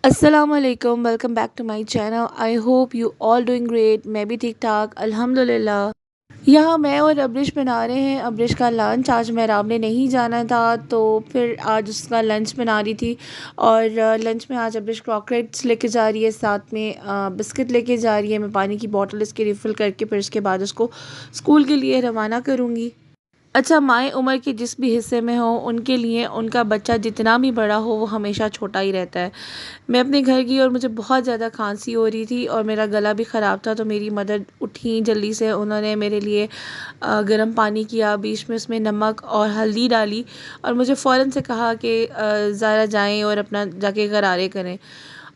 अस्सलामुअलैकुम, welcome back to my channel. I hope you all doing great. मैं भी ठीक ठाक अल्हम्दुलिल्लाह। यहाँ मैं और अब्रिश बना रहे हैं अब्रिश का लंच। आज मेहराब ने नहीं जाना था तो फिर आज उसका लंच बना रही थी। और लंच में आज अब्रिश क्रॉकरेट्स लेके जा रही है, साथ में बिस्किट लेके जा रही है। मैं पानी की बोतल इसकी रिफ़िल करके फिर उसके बाद उसको स्कूल के लिए रवाना करूँगी। अच्छा, माएँ उम्र के जिस भी हिस्से में हो उनके लिए उनका बच्चा जितना भी बड़ा हो वो हमेशा छोटा ही रहता है। मैं अपने घर गई और मुझे बहुत ज़्यादा खांसी हो रही थी और मेरा गला भी ख़राब था, तो मेरी मदर उठी जल्दी से, उन्होंने मेरे लिए गर्म पानी किया, बीच में उसमें नमक और हल्दी डाली और मुझे फ़ौरन से कहा कि ज़रा जाएं और अपना जाके गरारे करें।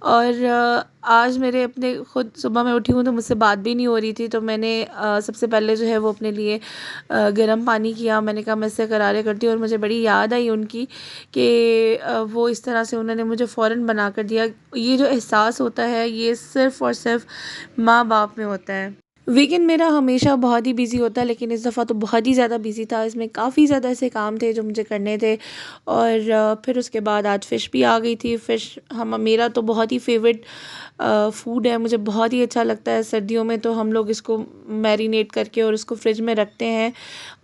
और आज मेरे अपने खुद सुबह मैं उठी हूँ तो मुझसे बात भी नहीं हो रही थी, तो मैंने सबसे पहले जो है वो अपने लिए गर्म पानी किया। मैंने कहा मैं इससे गरारे करती हूँ और मुझे बड़ी याद आई उनकी कि वो इस तरह से उन्होंने मुझे फ़ौरन बना कर दिया। ये जो एहसास होता है ये सिर्फ़ और सिर्फ माँ बाप में होता है। वीकेंड मेरा हमेशा बहुत ही बिज़ी होता है, लेकिन इस दफ़ा तो बहुत ही ज़्यादा बिज़ी था। इसमें काफ़ी ज़्यादा ऐसे काम थे जो मुझे करने थे। और फिर उसके बाद आज फ़िश भी आ गई थी। फ़िश हम मेरा तो बहुत ही फ़ेवरेट फ़ूड है, मुझे बहुत ही अच्छा लगता है। सर्दियों में तो हम लोग इसको मैरिनेट करके और इसको फ्रिज में रखते हैं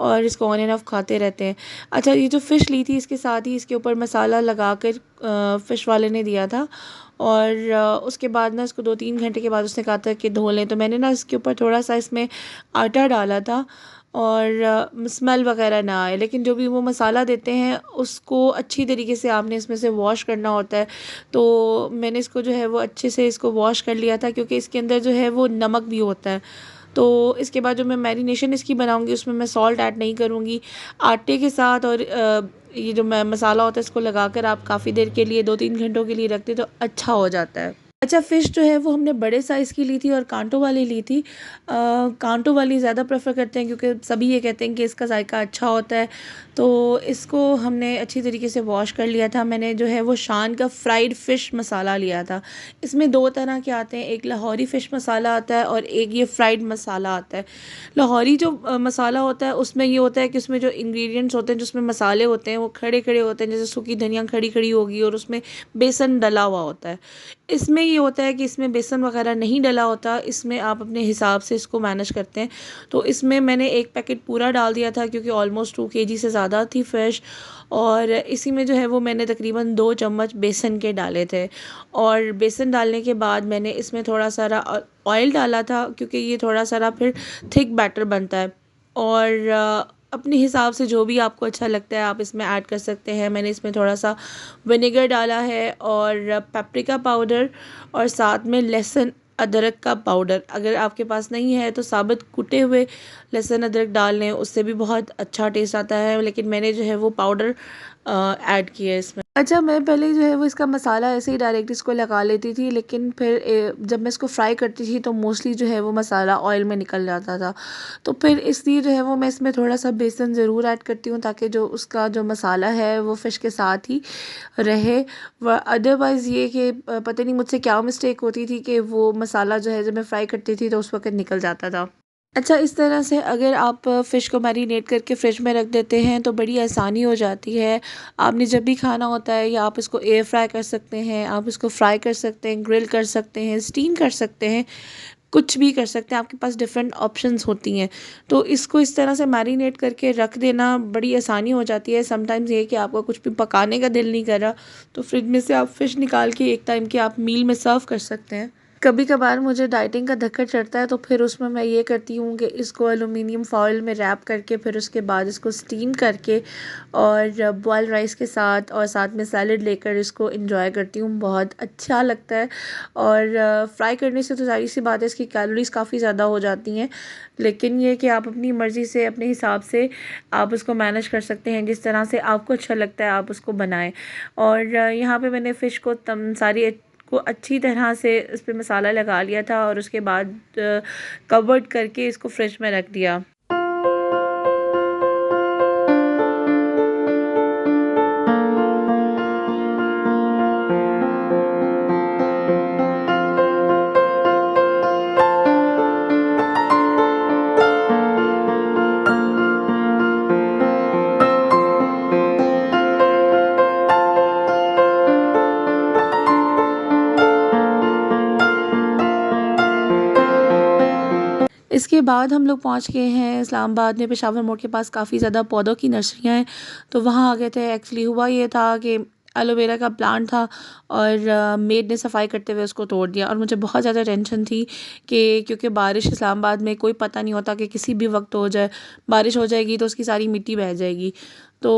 और इसको ऑन एंड ऑफ खाते रहते हैं। अच्छा, ये जो फ़िश ली थी इसके साथ ही इसके ऊपर मसाला लगा कर फ़िश वाले ने दिया था। और उसके बाद ना इसको 2-3 घंटे के बाद उसने कहा था कि धो लें, तो मैंने ना इसके ऊपर थोड़ा सा इसमें आटा डाला था और स्मेल वगैरह ना आए। लेकिन जो भी वो मसाला देते हैं उसको अच्छी तरीके से आपने इसमें से वॉश करना होता है। तो मैंने इसको जो है वो अच्छे से इसको वॉश कर लिया था, क्योंकि इसके अंदर जो है वो नमक भी होता है। तो इसके बाद जो मैं मैरिनेशन इसकी बनाऊंगी उसमें मैं सॉल्ट ऐड नहीं करूँगी। आटे के साथ और ये जो मसाला होता है इसको लगाकर आप काफ़ी देर के लिए 2-3 घंटों के लिए रखते तो अच्छा हो जाता है। अच्छा, फ़िश जो है वो हमने बड़े साइज़ की ली थी और कांटों वाली ली थी। कांटों वाली ज़्यादा प्रेफ़र करते हैं क्योंकि सभी ये कहते हैं कि इसका जायका अच्छा होता है। तो इसको हमने अच्छी तरीके से वॉश कर लिया था। मैंने जो है वो शान का फ्राइड फ़िश मसाला लिया था। इसमें 2 तरह के आते हैं, एक लाहौरी फ़िश मसाला आता है और एक ये फ्राइड मसाला आता है। लाहौरी जो मसाला होता है उसमें ये होता है कि उसमें जो इंग्रेडिएंट्स होते हैं, जो उसमें मसाले होते हैं वो खड़े-खड़े होते हैं, जैसे सूखी धनिया खड़ी-खड़ी होगी और उसमें बेसन डला हुआ होता है। इसमें ये होता है कि इसमें बेसन वगैरह नहीं डला होता, इसमें आप अपने हिसाब से इसको मैनेज करते हैं। तो इसमें मैंने 1 पैकेट पूरा डाल दिया था क्योंकि ऑलमोस्ट 2 केजी से ज़्यादा थी फ़िश। और इसी में जो है वो मैंने तकरीबन 2 चम्मच बेसन के डाले थे। और बेसन डालने के बाद मैंने इसमें थोड़ा सारा ऑयल डाला था, क्योंकि ये थोड़ा सारा फिर थिक बैटर बनता है। और अपने हिसाब से जो भी आपको अच्छा लगता है आप इसमें ऐड कर सकते हैं। मैंने इसमें थोड़ा सा विनेगर डाला है और पेपरिका पाउडर और साथ में लहसुन अदरक का पाउडर। अगर आपके पास नहीं है तो साबुत कुटे हुए लहसुन अदरक डाल लें, उससे भी बहुत अच्छा टेस्ट आता है, लेकिन मैंने जो है वो पाउडर ऐड किया है इसमें। अच्छा, मैं पहले जो है वो इसका मसाला ऐसे ही डायरेक्ट इसको लगा लेती थी, लेकिन फिर जब मैं इसको फ्राई करती थी तो मोस्टली जो है वो मसाला ऑयल में निकल जाता था। तो फिर इसलिए जो है वो मैं इसमें थोड़ा सा बेसन ज़रूर ऐड करती हूँ, ताकि जो उसका जो मसाला है वो फ़िश के साथ ही रहे। व अदरवाइज़ ये कि पता नहीं मुझसे क्या मिस्टेक होती थी कि वो मसाला जो है जब मैं फ्राई करती थी तो उस वक़्त निकल जाता था। अच्छा, इस तरह से अगर आप फ़िश को मैरिनेट करके फ्रिज में रख देते हैं तो बड़ी आसानी हो जाती है। आपने जब भी खाना होता है, या आप इसको एयर फ्राई कर सकते हैं, आप इसको फ्राई कर सकते हैं, ग्रिल कर सकते हैं, स्टीम कर सकते हैं, कुछ भी कर सकते हैं। आपके पास डिफरेंट ऑप्शंस होती हैं। तो इसको इस तरह से मैरिनेट करके रख देना बड़ी आसानी हो जाती है। समटाइम्स ये है कि आपको कुछ भी पकाने का दिल नहीं कर रहा, तो फ्रिज में से आप फ़िश निकाल के एक टाइम के आप मील में सर्व कर सकते हैं। कभी कभार मुझे डाइटिंग का धक्का चढ़ता है तो फिर उसमें मैं ये करती हूँ कि इसको एलुमिनियम फॉइल में रैप करके फिर उसके बाद इसको स्टीम करके और बॉयल राइस के साथ और साथ में सैलड लेकर इसको एंजॉय करती हूँ। बहुत अच्छा लगता है। और फ्राई करने से तो ज़ाहिर सी बात है इसकी कैलोरीज काफ़ी ज़्यादा हो जाती हैं, लेकिन ये कि आप अपनी मर्ज़ी से अपने हिसाब से आप उसको मैनेज कर सकते हैं, जिस तरह से आपको अच्छा लगता है आप उसको बनाएं। और यहाँ पे मैंने फ़िश को सारी को अच्छी तरह से इस पे मसाला लगा लिया था और उसके बाद कवर्ड करके इसको फ्रिज में रख दिया। इसके बाद हम लोग पहुंच गए हैं इस्लामाबाद में, पेशावर मोड़ के पास काफ़ी ज़्यादा पौधों की नर्सरियाँ हैं, तो वहाँ आ गए थे। एक्चुअली हुआ ये था कि एलोवेरा का प्लांट था और मेड ने सफाई करते हुए उसको तोड़ दिया, और मुझे बहुत ज़्यादा टेंशन थी कि क्योंकि बारिश इस्लामाबाद में कोई पता नहीं होता कि किसी भी वक्त हो जाए, बारिश हो जाएगी तो उसकी सारी मिट्टी बह जाएगी। तो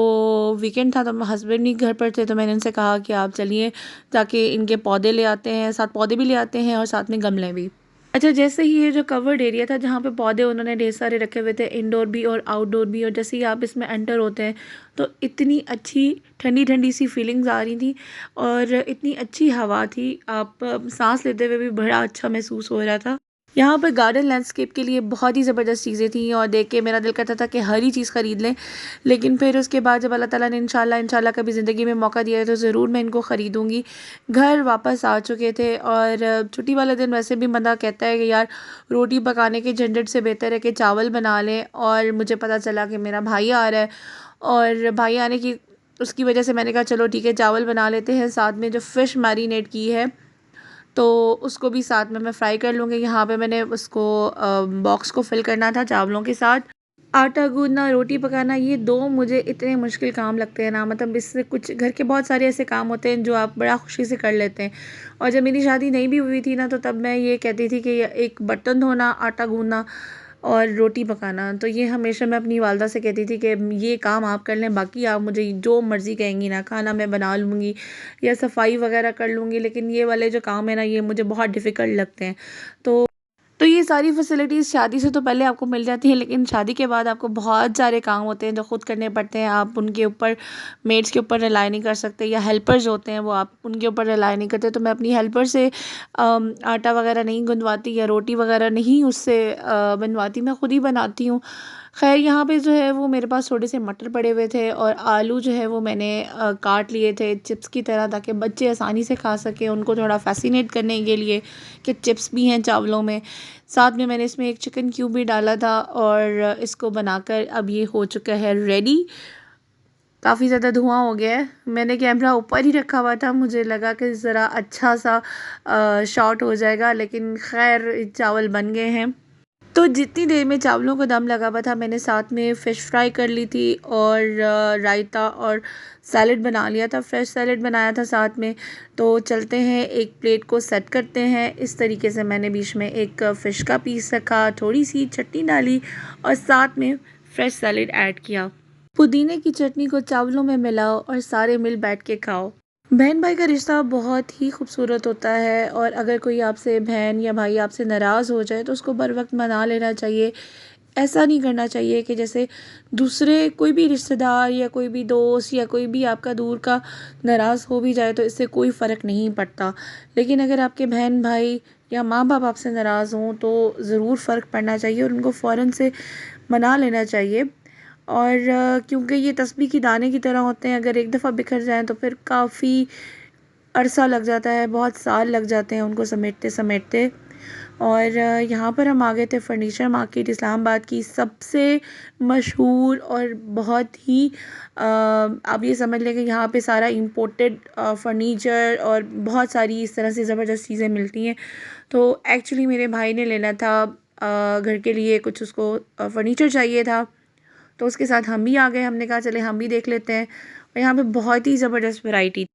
वीकेंड था, तो हस्बैंड भी घर पर थे, तो मैंने उनसे कहा कि आप चलिए ताकि इनके पौधे ले आते हैं, साथ पौधे भी ले आते हैं और साथ में गमले भी। अच्छा, जैसे ही ये जो कवर्ड एरिया था जहाँ पे पौधे उन्होंने ढेर सारे रखे हुए थे, इंडोर भी और आउटडोर भी, और जैसे ही आप इसमें एंटर होते हैं तो इतनी अच्छी ठंडी ठंडी सी फीलिंग्स आ रही थी और इतनी अच्छी हवा थी, आप सांस लेते हुए भी बड़ा अच्छा महसूस हो रहा था। यहाँ पर गार्डन लैंडस्केप के लिए बहुत ही ज़बरदस्त चीज़ें थी और देख के मेरा दिल करता था कि हर ही चीज़ ख़रीद लें, लेकिन फिर उसके बाद जब अल्लाह ताला ने इंशाल्लाह कभी ज़िंदगी में मौका दिया है तो ज़रूर मैं इनको ख़रीदूँगी। घर वापस आ चुके थे और छुट्टी वाले दिन वैसे भी बंदा कहता है कि यार रोटी पकाने के झंझट से बेहतर है कि चावल बना लें, और मुझे पता चला कि मेरा भाई आ रहा है और भाई आने की उसकी वजह से मैंने कहा चलो ठीक है चावल बना लेते हैं, साथ में जो फ़िश मैरिनेट की है तो उसको भी साथ में मैं फ्राई कर लूँगी। यहाँ पे मैंने उसको बॉक्स को फिल करना था चावलों के साथ। आटा गूँदना, रोटी पकाना, ये दो मुझे इतने मुश्किल काम लगते हैं ना, मतलब इससे कुछ घर के बहुत सारे ऐसे काम होते हैं जो आप बड़ा खुशी से कर लेते हैं। और जब मेरी शादी नहीं भी हुई थी ना, तो तब मैं ये कहती थी कि एक बर्तन धोना, आटा गूँदना और रोटी पकाना, तो ये हमेशा मैं अपनी वालदा से कहती थी कि ये काम आप कर लें, बाकी आप मुझे जो मर्ज़ी कहेंगी ना, खाना मैं बना लूँगी या सफाई वगैरह कर लूँगी, लेकिन ये वाले जो काम है ना ये मुझे बहुत डिफ़िकल्ट लगते हैं। तो ये सारी फैसिलिटीज़ शादी से तो पहले आपको मिल जाती हैं, लेकिन शादी के बाद आपको बहुत सारे काम होते हैं जो ख़ुद करने पड़ते हैं। आप उनके ऊपर मेड्स के ऊपर रिलाई नहीं कर सकते, या हेल्पर्स होते हैं वो आप उनके ऊपर रिलाई नहीं करते। तो मैं अपनी हेल्पर से आटा वगैरह नहीं गूँधवाती या रोटी वगैरह नहीं उससे बनवाती, मैं ख़ुद ही बनाती हूँ। खैर यहाँ पे जो है वो मेरे पास थोड़े से मटर पड़े हुए थे और आलू जो है वो मैंने काट लिए थे चिप्स की तरह, ताकि बच्चे आसानी से खा सकें, उनको थोड़ा फ़ैसिनेट करने के लिए कि चिप्स भी हैं चावलों में। साथ में मैंने इसमें एक चिकन क्यूब भी डाला था और इसको बनाकर अब ये हो चुका है रेडी। काफ़ी ज़्यादा धुआं हो गया है, मैंने कैमरा ऊपर ही रखा हुआ था, मुझे लगा कि ज़रा अच्छा सा शॉट हो जाएगा, लेकिन खैर चावल बन गए हैं। तो जितनी देर में चावलों को दम लगा हुआ था, मैंने साथ में फ़िश फ्राई कर ली थी और रायता और सैलेड बना लिया था, फ्रेश सैलेड बनाया था साथ में। तो चलते हैं एक प्लेट को सेट करते हैं। इस तरीके से मैंने बीच में एक फ़िश का पीस रखा, थोड़ी सी चटनी डाली और साथ में फ्रेश सैलेड ऐड किया। पुदीने की चटनी को चावलों में मिलाओ और सारे मिल बैठ के खाओ। बहन भाई का रिश्ता बहुत ही खूबसूरत होता है, और अगर कोई आपसे बहन या भाई आपसे नाराज़ हो जाए तो उसको बर वक्त मना लेना चाहिए। ऐसा नहीं करना चाहिए कि जैसे दूसरे कोई भी रिश्तेदार या कोई भी दोस्त या कोई भी आपका दूर का नाराज़ हो भी जाए तो इससे कोई फ़र्क नहीं पड़ता, लेकिन अगर आपके बहन भाई या माँ बाप आपसे नाराज़ हों तो ज़रूर फ़र्क पड़ना चाहिए और उनको फ़ौरन से मना लेना चाहिए। और क्योंकि ये तस्बीह की दाने की तरह होते हैं, अगर एक दफ़ा बिखर जाएँ तो फिर काफ़ी अरसा लग जाता है, बहुत साल लग जाते हैं उनको समेटते समेटते। और यहाँ पर हम आ गए थे फर्नीचर मार्केट, इस्लामाबाद की सबसे मशहूर और बहुत ही आप ये समझ लें कि यहाँ पे सारा इंपोर्टेड फर्नीचर और बहुत सारी इस तरह से ज़बरदस्त चीज़ें मिलती हैं। तो एक्चुअली मेरे भाई ने लेना था घर के लिए कुछ, उसको फर्नीचर चाहिए था, तो उसके साथ हम भी आ गए। हमने कहा चले हम भी देख लेते हैं, और यहाँ पे बहुत ही ज़बरदस्त वैरायटी।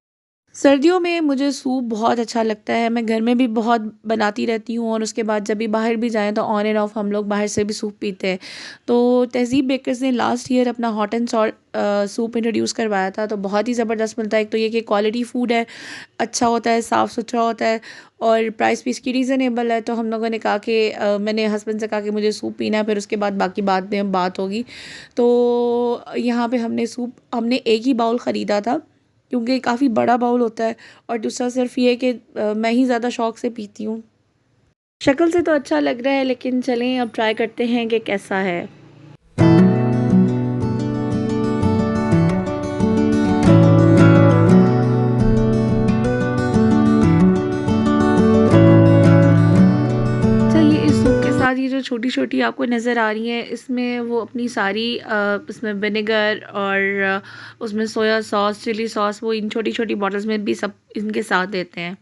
सर्दियों में मुझे सूप बहुत अच्छा लगता है, मैं घर में भी बहुत बनाती रहती हूँ, और उसके बाद जब भी बाहर भी जाएँ तो ऑन एंड ऑफ हम लोग बाहर से भी सूप पीते हैं। तो तहज़ीब बेकर्स ने लास्ट ईयर अपना hot and salt soup introduce करवाया था, तो बहुत ही ज़बरदस्त मिलता है। एक तो ये कि क्वालिटी फ़ूड है, अच्छा होता है, साफ़ सुथरा होता है, और प्राइस भी इसकी रीज़नेबल है। तो हम लोगों ने कहा कि मैंने हस्बैंड से कहा कि मुझे सूप पीना है, फिर उसके बाद बाकी बात में बात होगी। तो यहाँ पे हमने एक ही बाउल ख़रीदा था क्योंकि काफ़ी बड़ा बाउल होता है, और दूसरा सिर्फ ये है कि मैं ही ज़्यादा शौक़ से पीती हूँ। शक्ल से तो अच्छा लग रहा है, लेकिन चलें अब ट्राई करते हैं कि कैसा है। अच्छा, ये इस सूप के साथ ये जो छोटी-छोटी आपको नज़र आ रही हैं, इसमें वो अपनी सारी इसमें विनेगर और उसमें सोया सॉस, चिली सॉस, वो इन छोटी-छोटी बॉटल्स में भी सब इनके साथ देते हैं।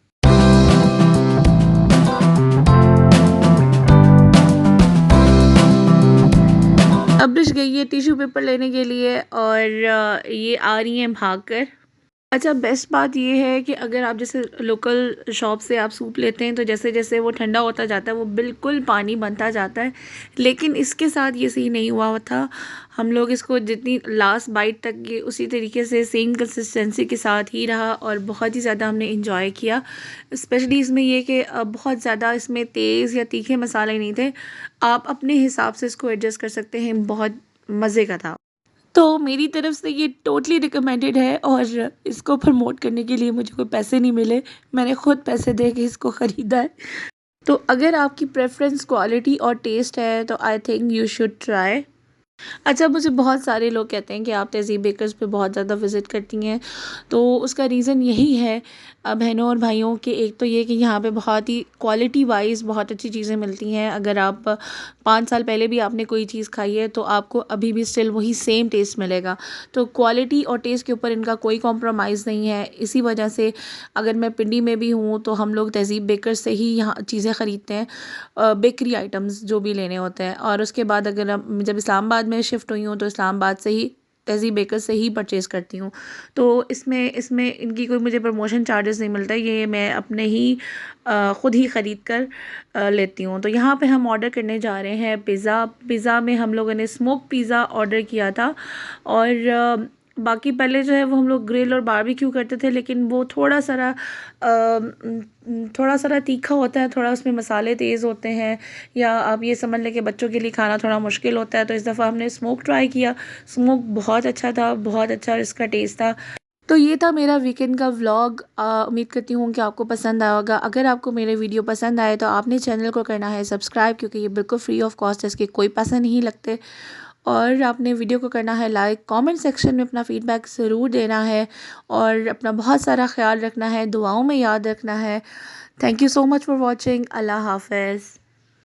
अब्रिश गई है टिश्यू पेपर लेने के लिए और ये आ रही हैं भागकर। अच्छा, बेस्ट बात ये है कि अगर आप जैसे लोकल शॉप से आप सूप लेते हैं तो जैसे जैसे वो ठंडा होता जाता है वो बिल्कुल पानी बनता जाता है, लेकिन इसके साथ ये सही नहीं हुआ था। हम लोग इसको जितनी लास्ट बाइट तक ये उसी तरीके से सेम कंसिस्टेंसी के साथ ही रहा और बहुत ही ज़्यादा हमने इंजॉय किया। स्पेशली इसमें ये कि बहुत ज़्यादा इसमें तेज़ या तीखे मसाले नहीं थे, आप अपने हिसाब से इसको एडजस्ट कर सकते हैं, बहुत मज़े का था। तो मेरी तरफ से ये टोटली रिकमेंडेड है और इसको प्रमोट करने के लिए मुझे कोई पैसे नहीं मिले, मैंने खुद पैसे दे के इसको ख़रीदा है। तो अगर आपकी प्रेफरेंस क्वालिटी और टेस्ट है तो I think you should try. अच्छा, मुझे बहुत सारे लोग कहते हैं कि आप तहज़ीब बेकर्स पे बहुत ज़्यादा विज़िट करती हैं, तो उसका रीज़न यही है बहनों और भाइयों कि एक तो ये कि यहाँ पे बहुत ही क्वालिटी वाइज़ बहुत अच्छी चीज़ें मिलती हैं। अगर आप 5 साल पहले भी आपने कोई चीज़ खाई है तो आपको अभी भी स्टिल वही सेम टेस्ट मिलेगा। तो क्वालिटी और टेस्ट के ऊपर इनका कोई कॉम्प्रोमाइज़ नहीं है। इसी वजह से अगर मैं पिंडी में भी हूँ तो हम लोग तहज़ीब बेकर्स से ही यहाँ चीज़ें ख़रीदते हैं, बेकरी आइटम्स जो भी लेने होते हैं। और उसके बाद अगर हम जब इस्लामाबाद में शिफ्ट हुई हूँ तो इस्लामाबाद से ही तहज़ीब बेकर्स से ही परचेज़ करती हूँ। तो इसमें इसमें इनकी कोई मुझे प्रमोशन चार्जेस नहीं मिलता, ये मैं अपने ही ख़ुद ही ख़रीद कर लेती हूँ। तो यहाँ पे हम ऑर्डर करने जा रहे हैं पिज़्ज़ा। पिज़्ज़ा में हम लोगों ने स्मोक पिज़्ज़ा ऑर्डर किया था और बाकी पहले जो है वो हम लोग ग्रिल और बारबेक्यू करते थे, लेकिन वो थोड़ा सा तीखा होता है, थोड़ा उसमें मसाले तेज़ होते हैं, या आप ये समझ लें कि बच्चों के लिए खाना थोड़ा मुश्किल होता है। तो इस दफ़ा हमने स्मोक ट्राई किया, स्मोक बहुत अच्छा था, बहुत अच्छा इसका टेस्ट था। तो ये था मेरा वीकेंड का व्लॉग। उम्मीद करती हूँ कि आपको पसंद आया होगा। अगर आपको मेरे वीडियो पसंद आए तो आपने चैनल को करना है सब्सक्राइब, क्योंकि ये बिल्कुल फ्री ऑफ कॉस्ट है, इसके कोई पैसे नहीं लगते। और आपने वीडियो को करना है लाइक, कमेंट सेक्शन में अपना फीडबैक ज़रूर देना है और अपना बहुत सारा ख्याल रखना है, दुआओं में याद रखना है। Thank you so much for watching. अल्लाह हाफ़िज़।